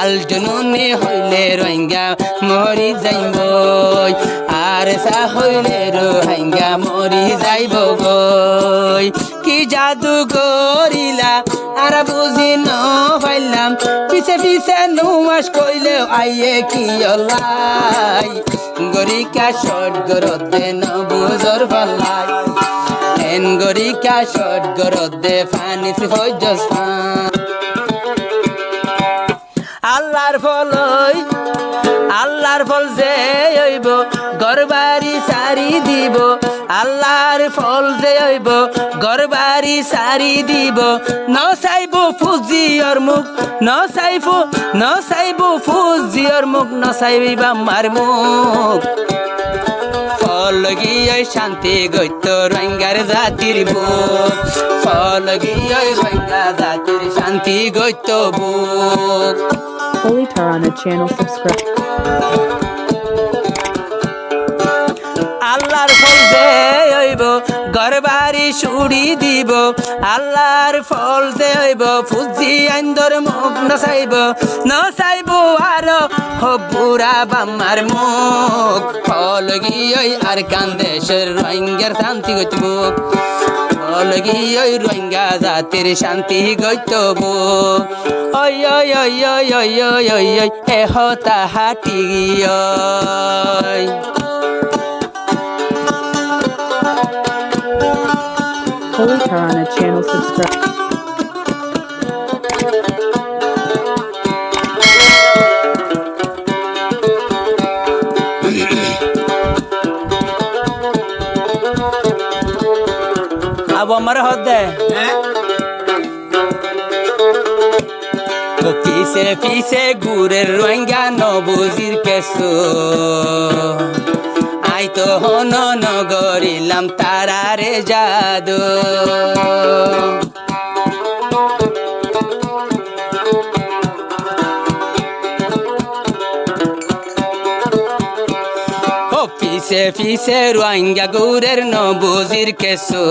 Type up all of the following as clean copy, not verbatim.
আল জুনুনি হইলে রোহিঙ্গা মরি যাইব আর সা হইলে রোহিঙ্গা মরি যাইব গই কি জাদু করিলা আর বুঝি ন পাইলাম পিছে পিছে নুমাস কইলে আইয়ে কি অলাই গরিকা শট গরদে ন বুজর পালাই এন গরিকা শট গরদে ফানিতে ফজস আল্লাহর ফল যে হইব গরবারি সারি দিব আল্লাহর ফল যে হইব গরবারি সারি দিব ন চাইব ফুজিয়র মুখ ন চাইব ফুজিয়র মুখ ন চাইবা মার মুখ ফল গিয়ে শান্তি গইত রোহিঙ্গার জাতির বুক ফল গিয়ে রোহিঙ্গা জাতির শান্তি গইত বুক Holy Tarana channel subscribe. আল্লাহর ফল যে হইব গরবারি সুড়ি দিব আল্লাহর ফল যে হইব ফুজি আইন্দর মুখ নসাইব আর হবুরা বাম্মার মুখ ফল গিয়ে আর কান্দেশের রোহিঙ্গার শান্তি গইতব ফল গিয়ে রোহিঙ্গা জাতির শান্তি গইতব ওই ওই ওই ওই ওই ওই ওই ওই এহতা হাটি Holy Tarana channel subscribe. अब हमारे होते तो पीसे गुरे रोहिंगा नबुजिर केसो আই তো হন নগরিলাম তারারে জাদু ও পিছে রোহিঙ্গা গুরের নবুজির কেসো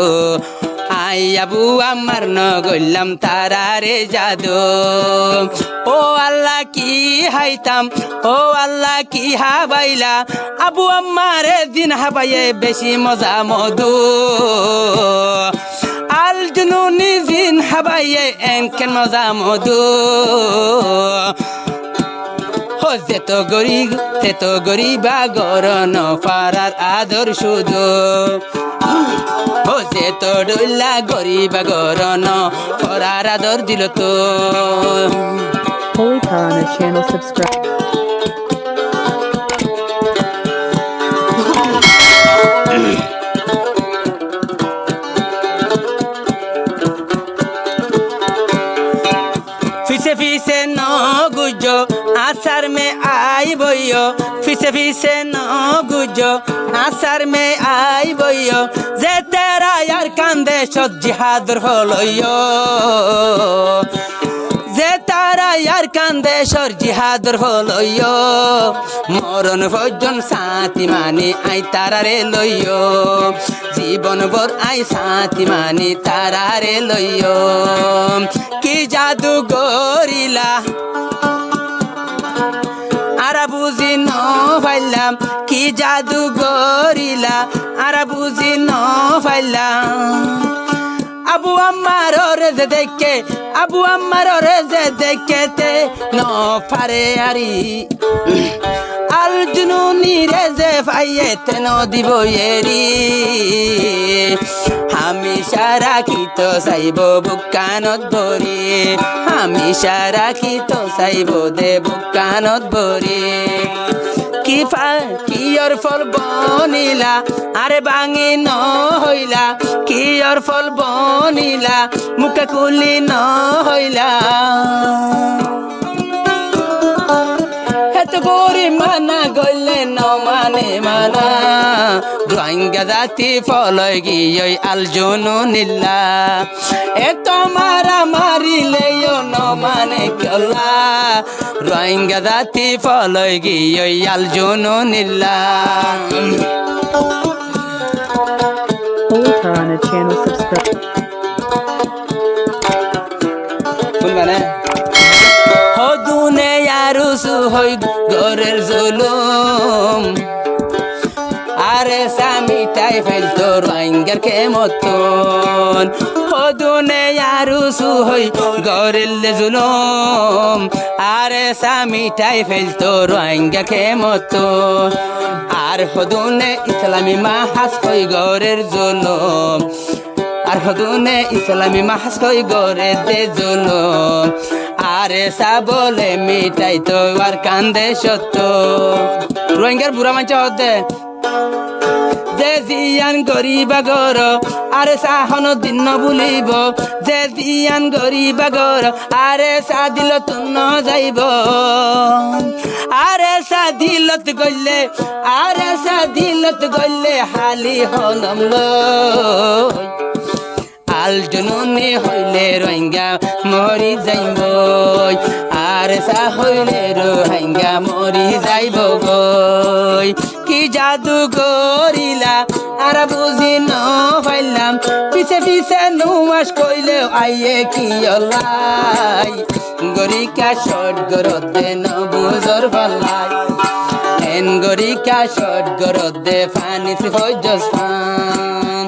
আই আবু আমার নগইলাম তারারে জাদু ও আল্লাহ কি হাইতাম ও আল্লাহ কি হাবাইলা আবু আমারে দিন হাবাইয়ে বেশি মজা মধু আল জুনুনি দিন হাবাইয়ে এনকেন মজা মধু যেত গরিবা গরন পারার আদর শুধু যেত ডইলা গরিবা গরন পারার আদর দিল তো Holy Tarana channel subscribe. पीछे न गुजो आसार में आई बोयो पीछे न गुजो आसार में आई बोयो जे तेरा यार कांदे सद जिहादर हलयो যে তারা ইয়ার কান্দে সর জিহাদর হলইয় মরণ ভজন সাথী মানি আই তারারে লইয় জীবন ভর আই সাথী মানি তারারে লইয় কি জাদু গরিলা আরা বুঝি ন পাইলাম কি জাদু গরিলা আরা বুঝি ন পাইলাম আবু আমার রে যে দেখে আবু আমার রে যে দেখেতে ন পারে আরি আল জুনুনি রে যে পাইয়েতে ন দিব এরি আমি সারা খিত চাইব বুকানত ভরি আমি সারা খিত চাইব দে বুকানত ভরি কিয়র ফল বনিলা আরে বাঙি ন হইলা কিয়র ফল বনিলা মুখে কুলি ন হইলা এত গরি মানা গইলে ন মানে মানা রোহিঙ্গা জাতি ফলই গিয়ে আল জুনুনিল্লা এত মারা মারিলে ন মানে কলা রোহিঙ্গা জাতি ফলই গিয়ে আল জুনুনিল্লা Holy Tarana channel subscribe. हो दुनियार রুসু হই ঘরের জুলুম আরে সামিটাই ফেলতো রোহিঙ্গার মতন হদুনে রুসু হই ঘরের জুলুম আরে সামিটাই ফেলতো রোহিঙ্গার মতন আর হদুনে ইসলামী মাহাজ হই ঘরের জুলুম আর হদুনে ইসলামী মাহাজ হই ঘরে দে জুলুম আরে সা বলে মিটাই তো আর কান্দে সত্য রোহিঙ্গার বুড়া মানছে হদে যে জিয়ান গরিবা গর আরে সাহন দিন বুলিব যে জিয়ান গরিবা গর আরে সা দিল তুন যাইব আরে সা দিলত গইলে আরে সা দিলত গইলে হালি হলম লই আল জননে হইলে রোহিঙ্গা মরি যাইব আর সা হইলে রোহিঙ্গা মরি যাইব গই কি জাদু গরিলা আর বুঝি ন পাইলাম পিছে পিছে নুমাস কইলে আইয়ে কি অলাই গরিকা শট গরদে ন বুজর পালাই এন গরিকা শট গরদে ফানিস হই জস ফান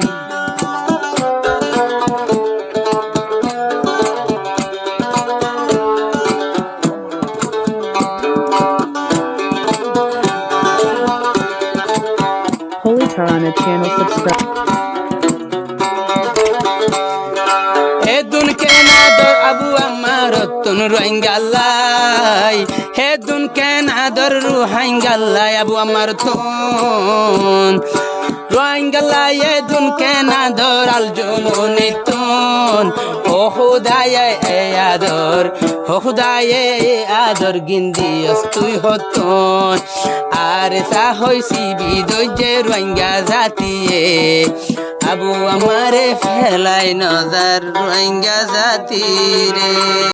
Holy Tarana channel subscribe. হে দুন কেনাদর আবু আমার তুন রোহিঙ্গাল্লাই হে দুন কেনাদর রোহিঙ্গাল্লাই আবু আমার তুন রোহিঙ্গাল্লাই হে দুন কেনাদর আল জুলুনি তুন ও খুদায়ে এ আদর ও খুদায়ে এ আদর গিন্দি অস্তুই হতুন আর সা হইছি বিদয় রোহিঙ্গা জাতিয়ে আবু আমারে ফেলাই নজর রোহিঙ্গা জাতি রে।